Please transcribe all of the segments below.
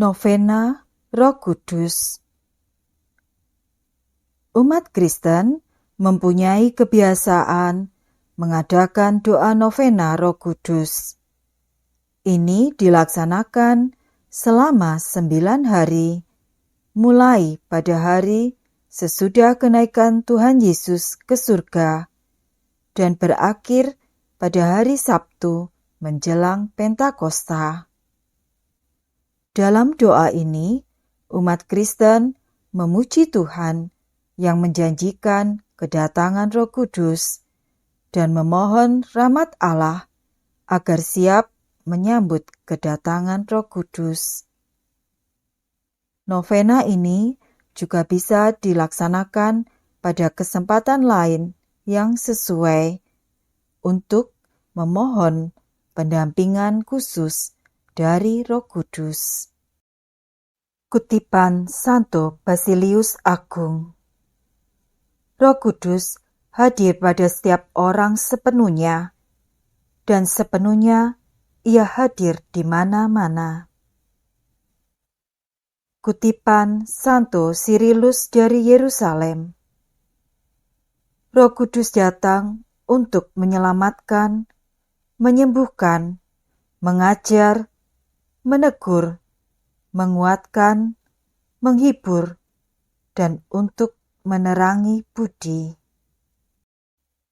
Novena Roh Kudus. Umat Kristen mempunyai kebiasaan mengadakan doa novena Roh Kudus. Ini dilaksanakan selama 9 hari, mulai pada hari sesudah kenaikan Tuhan Yesus ke surga, dan berakhir pada hari Sabtu menjelang Pentakosta. Dalam doa ini, umat Kristen memuji Tuhan yang menjanjikan kedatangan Roh Kudus dan memohon rahmat Allah agar siap menyambut kedatangan Roh Kudus. Novena ini juga bisa dilaksanakan pada kesempatan lain yang sesuai untuk memohon pendampingan khusus dari Roh Kudus. Kutipan Santo Basilius Agung. Roh Kudus hadir pada setiap orang sepenuhnya, dan sepenuhnya Ia hadir di mana-mana. Kutipan Santo Cyrillus dari Yerusalem. Roh Kudus datang untuk menyelamatkan, menyembuhkan, mengajar, menegur, menguatkan, menghibur, dan untuk menerangi budi.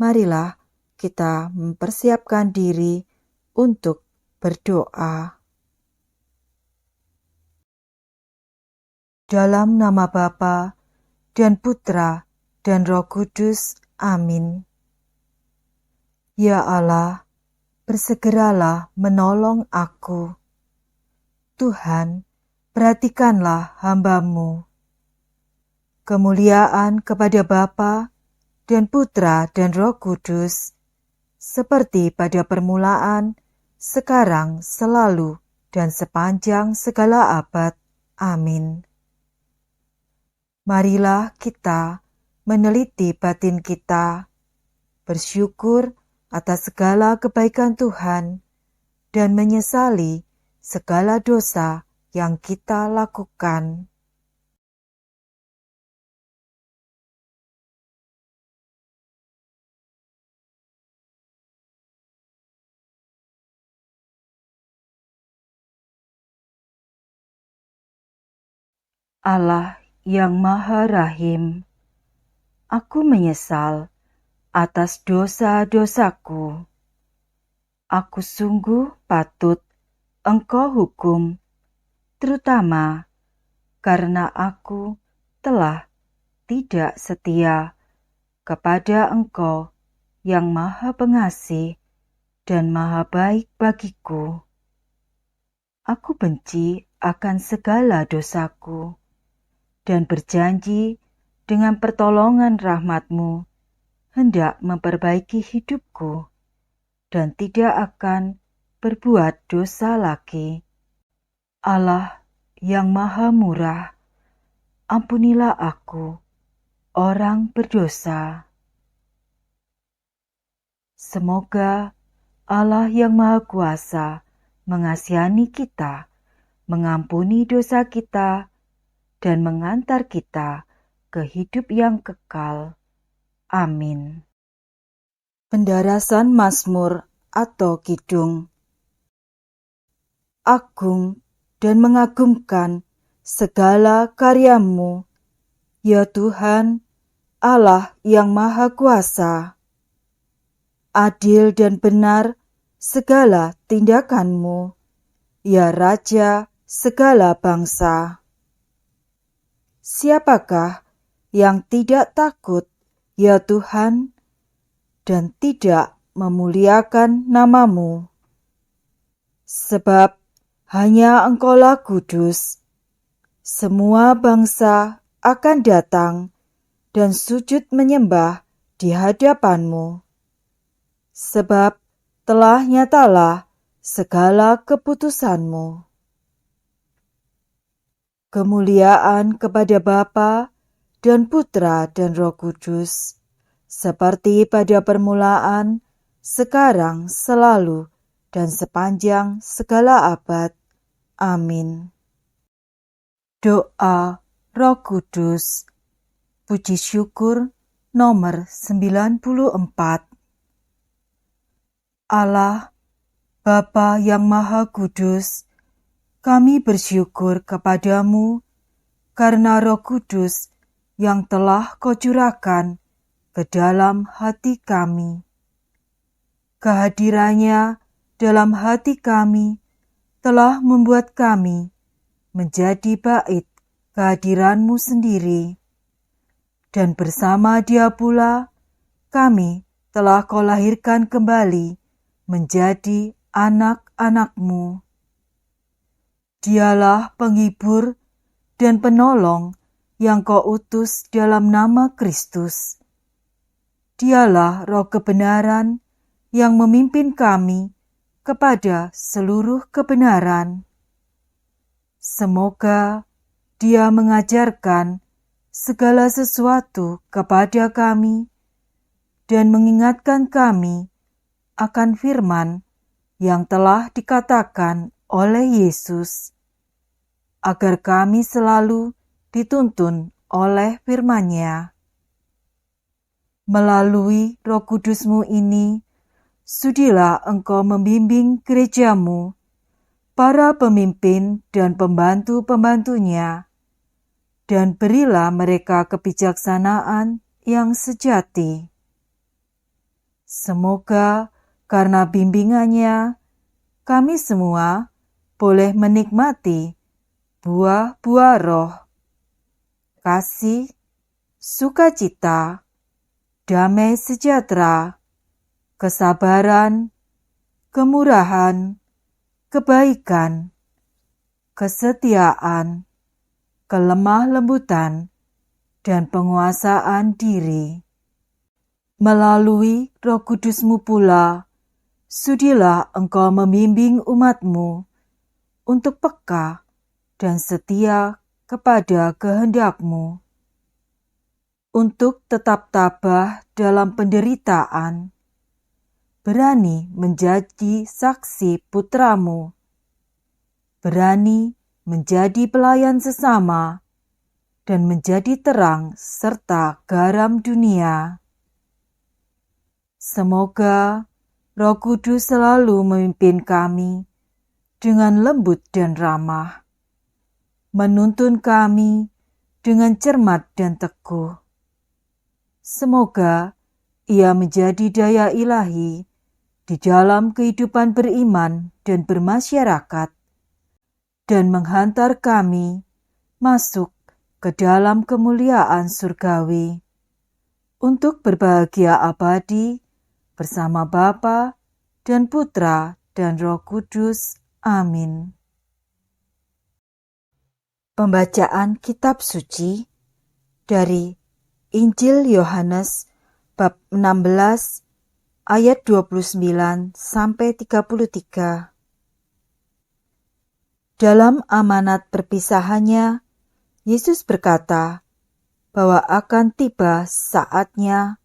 Marilah kita mempersiapkan diri untuk berdoa. Dalam nama Bapa dan Putra dan Roh Kudus. Amin. Ya Allah, bersegeralah menolong aku. Tuhan, perhatikanlah hamba-Mu. Kemuliaan kepada Bapa dan Putra dan Roh Kudus, seperti pada permulaan, sekarang, selalu, dan sepanjang segala abad. Amin. Marilah kita meneliti batin kita, bersyukur atas segala kebaikan Tuhan, dan menyesali segala dosa yang kita lakukan. Allah yang Maha Rahim, aku menyesal atas dosa-dosaku. Aku sungguh patut Engkau hukum, terutama karena aku telah tidak setia kepada Engkau yang Maha Pengasih dan Maha Baik bagiku. Aku benci akan segala dosaku dan berjanji dengan pertolongan rahmat-Mu hendak memperbaiki hidupku dan tidak akan berbuat dosa lagi. Allah yang Maha Murah, ampunilah aku, orang berdosa. Semoga Allah yang Maha Kuasa mengasihani kita, mengampuni dosa kita, dan mengantar kita ke hidup yang kekal. Amin. Pendarasan Mazmur atau Kidung. Agung dan mengagumkan segala karya-Mu, ya Tuhan, Allah yang Maha Kuasa. Adil dan benar segala tindakan-Mu, ya Raja segala bangsa. Siapakah yang tidak takut, ya Tuhan, dan tidak memuliakan nama-Mu? Sebab hanya Engkaulah kudus. Semua bangsa akan datang dan sujud menyembah di hadapan-Mu. Sebab telah nyatalah segala keputusan-Mu. Kemuliaan kepada Bapa dan Putra dan Roh Kudus, seperti pada permulaan, sekarang, selalu, dan sepanjang segala abad. Amin. Doa Roh Kudus. Puji syukur nomor 94. Allah, Bapa yang Maha Kudus, kami bersyukur kepadamu karena Roh Kudus yang telah Kau curahkan ke dalam hati kami. Kehadirannya dalam hati kami telah membuat kami menjadi bait kehadiran-Mu sendiri. Dan bersama Dia pula, kami telah Kau lahirkan kembali menjadi anak-anak-Mu. Dialah penghibur dan penolong yang Kau utus dalam nama Kristus. Dialah Roh kebenaran yang memimpin kami kepada seluruh kebenaran. Semoga Dia mengajarkan segala sesuatu kepada kami dan mengingatkan kami akan firman yang telah dikatakan oleh Yesus, agar kami selalu dituntun oleh firman-Nya. Melalui Roh Kudus-Mu ini, sudilah Engkau membimbing gereja-Mu, para pemimpin dan pembantu-pembantunya, dan berilah mereka kebijaksanaan yang sejati. Semoga karena bimbingannya, kami semua boleh menikmati buah-buah roh, kasih, sukacita, damai sejahtera, kesabaran, kemurahan, kebaikan, kesetiaan, kelemah lembutan, dan penguasaan diri. Melalui Roh Kudus-Mu pula, sudilah Engkau membimbing umat-Mu untuk peka dan setia kepada kehendak-Mu, untuk tetap tabah dalam penderitaan, berani menjadi saksi putra-Mu, berani menjadi pelayan sesama, dan menjadi terang serta garam dunia. Semoga Roh Kudus selalu memimpin kami dengan lembut dan ramah, menuntun kami dengan cermat dan teguh. Semoga Ia menjadi daya ilahi di dalam kehidupan beriman dan bermasyarakat, dan menghantar kami masuk ke dalam kemuliaan surgawi untuk berbahagia abadi bersama Bapa dan Putra dan Roh Kudus. Amin. Pembacaan Kitab Suci dari Injil Yohanes bab 16 ayat 29 sampai 33. Dalam amanat perpisahannya, Yesus berkata bahwa akan tiba saatnya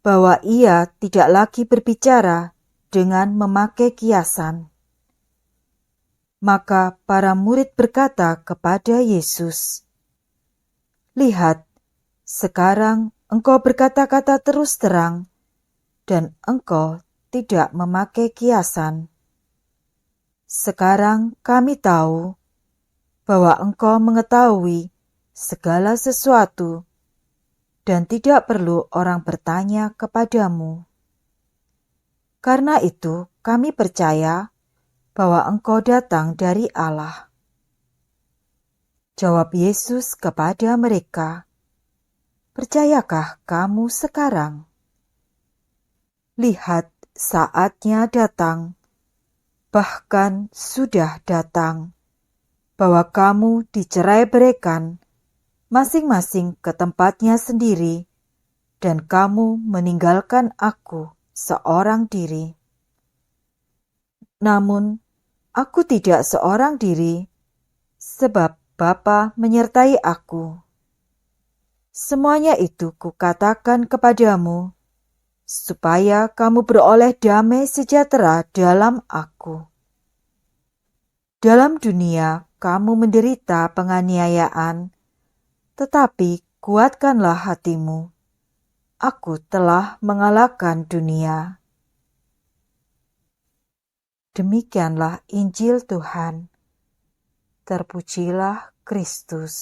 bahwa Ia tidak lagi berbicara dengan memakai kiasan. Maka para murid berkata kepada Yesus, "Lihat, sekarang Engkau berkata-kata terus terang, dan Engkau tidak memakai kiasan. Sekarang kami tahu bahwa Engkau mengetahui segala sesuatu, dan tidak perlu orang bertanya kepadamu. Karena itu kami percaya bahwa Engkau datang dari Allah." Jawab Yesus kepada mereka, "Percayakah kamu sekarang? Lihat, saatnya datang, bahkan sudah datang, bahwa kamu dicerai-beraikan masing-masing ke tempatnya sendiri, dan kamu meninggalkan Aku seorang diri. Namun, Aku tidak seorang diri, sebab Bapa menyertai Aku. Semuanya itu kukatakan kepadamu, supaya kamu beroleh damai sejahtera dalam Aku. Dalam dunia kamu menderita penganiayaan, tetapi kuatkanlah hatimu. Aku telah mengalahkan dunia. Demikianlah Injil Tuhan. Terpujilah Kristus.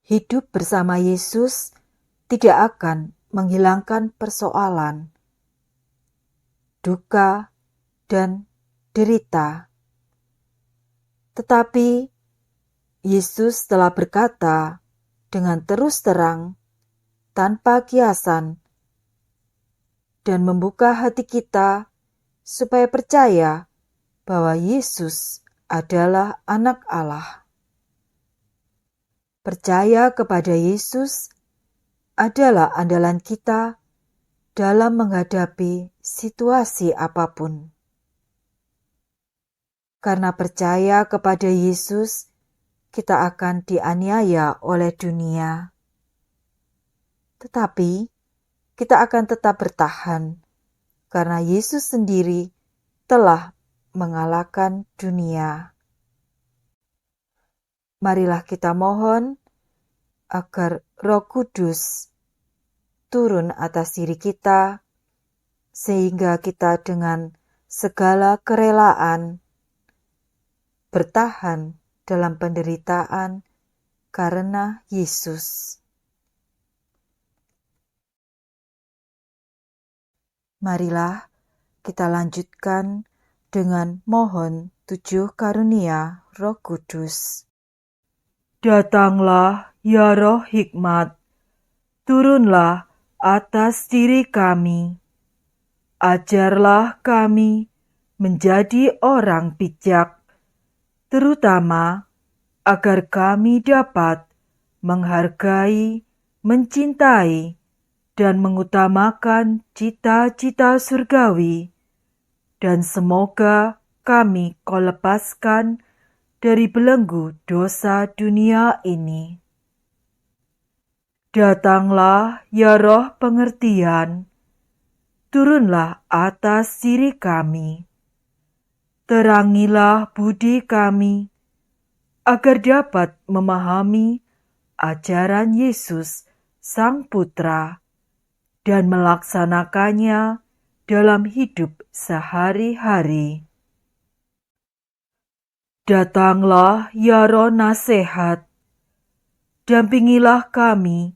Hidup bersama Yesus tidak akan menghilangkan persoalan, duka, dan derita. Tetapi Yesus telah berkata dengan terus terang, tanpa kiasan, dan membuka hati kita supaya percaya bahwa Yesus adalah Anak Allah. Percaya kepada Yesus adalah andalan kita dalam menghadapi situasi apapun. Karena percaya kepada Yesus, kita akan dianiaya oleh dunia. Tetapi kita akan tetap bertahan, karena Yesus sendiri telah mengalahkan dunia. Marilah kita mohon agar Roh Kudus turun atas diri kita, sehingga kita dengan segala kerelaan bertahan dalam penderitaan karena Yesus. Marilah kita lanjutkan dengan mohon 7 karunia Roh Kudus. Datanglah ya Roh Hikmat, turunlah atas diri kami. Ajarlah kami menjadi orang bijak, terutama agar kami dapat menghargai, mencintai, dan mengutamakan cita-cita surgawi, dan semoga kami Kau lepaskan dari belenggu dosa dunia ini. Datanglah ya Roh pengertian, turunlah atas diri kami. Terangilah budi kami, agar dapat memahami ajaran Yesus Sang Putra dan melaksanakannya dalam hidup sehari-hari. Datanglah ya Roh nasihat, dampingilah kami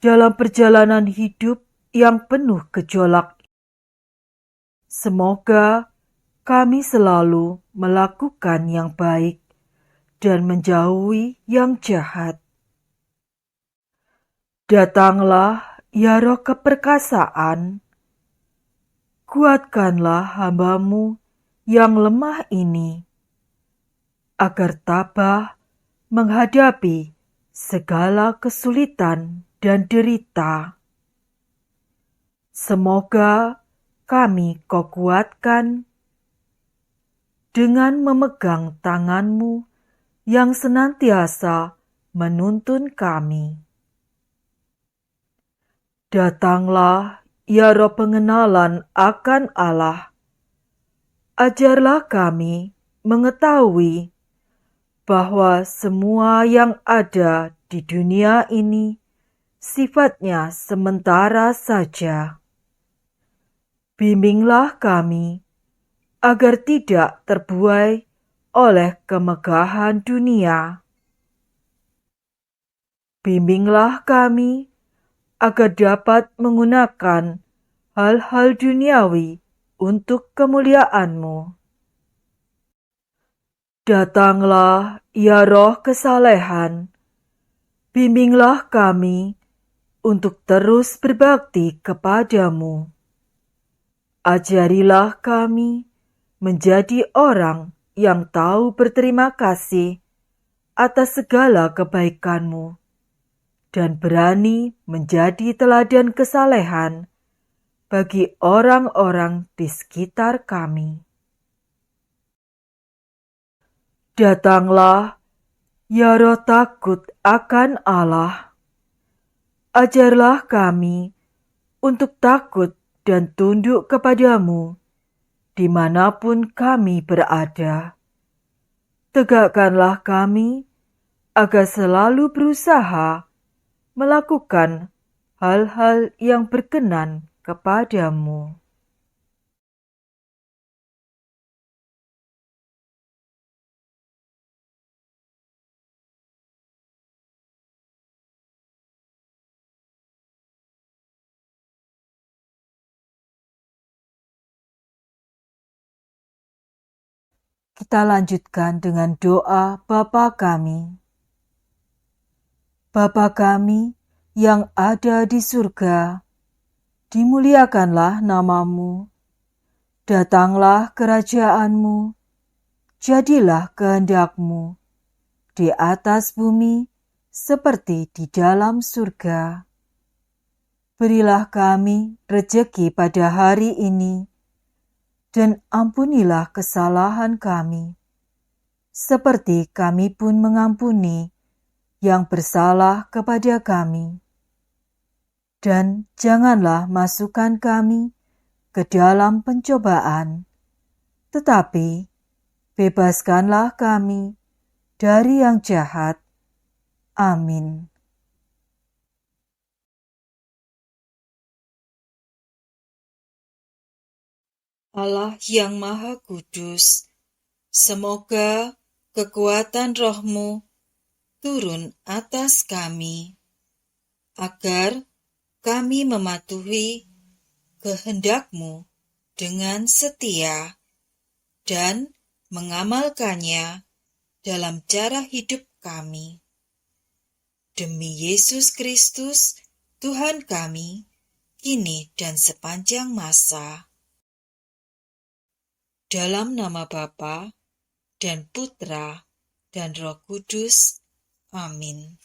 dalam perjalanan hidup yang penuh gejolak. Semoga kami selalu melakukan yang baik dan menjauhi yang jahat. Datanglah ya Roh keperkasaan, kuatkanlah hamba-Mu yang lemah ini, agar tabah menghadapi segala kesulitan dan derita. Semoga kami Kau kuatkan dengan memegang tangan-Mu yang senantiasa menuntun kami. Datanglah ya Roh pengenalan akan Allah. Ajarlah kami mengetahui bahwa semua yang ada di dunia ini sifatnya sementara saja. Bimbinglah kami agar tidak terbuai oleh kemegahan dunia. Bimbinglah kami agar dapat menggunakan hal-hal duniawi untuk kemuliaan-Mu. Datanglah ya Roh kesalehan, bimbinglah kami untuk terus berbakti kepada-Mu. Ajarilah kami menjadi orang yang tahu berterima kasih atas segala kebaikan-Mu dan berani menjadi teladan kesalehan bagi orang-orang di sekitar kami. Datanglah ya Roh takut akan Allah. Ajarlah kami untuk takut dan tunduk kepada-Mu dimanapun kami berada. Tegakkanlah kami agar selalu berusaha melakukan hal-hal yang berkenan kepadamu. Kita lanjutkan dengan doa Bapa kami. Bapa kami yang ada di surga, dimuliakanlah namamu, datanglah kerajaanmu, jadilah kehendakmu di atas bumi seperti di dalam surga. Berilah kami rejeki pada hari ini, dan ampunilah kesalahan kami, seperti kami pun mengampuni yang bersalah kepada kami. Dan janganlah masukkan kami ke dalam pencobaan, tetapi bebaskanlah kami dari yang jahat. Amin. Allah yang Maha Kudus, semoga kekuatan Roh-Mu turun atas kami, agar kami mematuhi kehendak-Mu dengan setia dan mengamalkannya dalam cara hidup kami. Demi Yesus Kristus, Tuhan kami, kini dan sepanjang masa. Dalam nama Bapa dan Putra dan Roh Kudus. Amin.